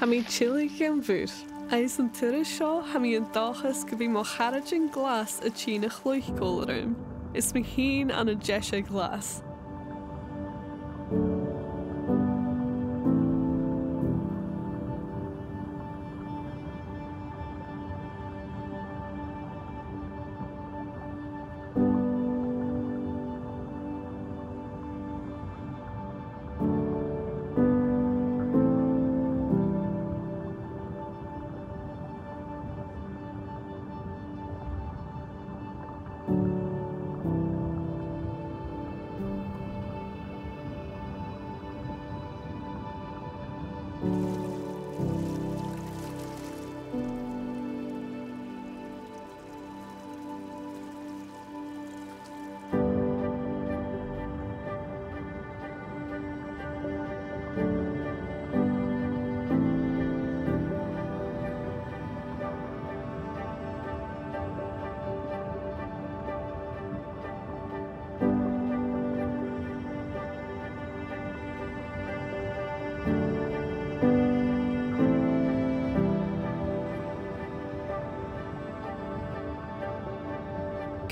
Ha mí chile an bhúr. Eis an tuire seo ha mí an dáchas go bhí má charajin glas a tína chluichcólarúm. Is mi hín an a deise glas.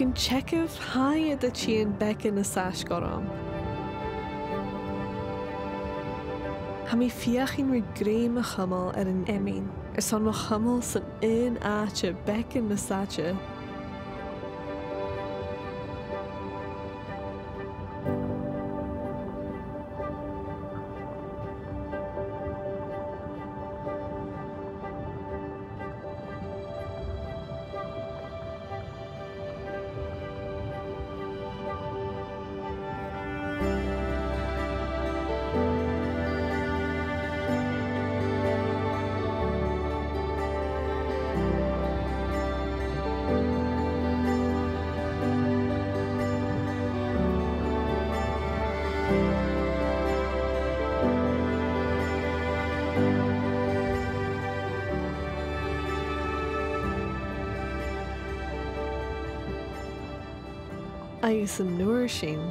Gyn checaf hai a tían becin na sas goram. Ha mi fiachin ri gréim a chamal an emyn. Son ma chamal san un áte becin na sache. Agus an nuair sin.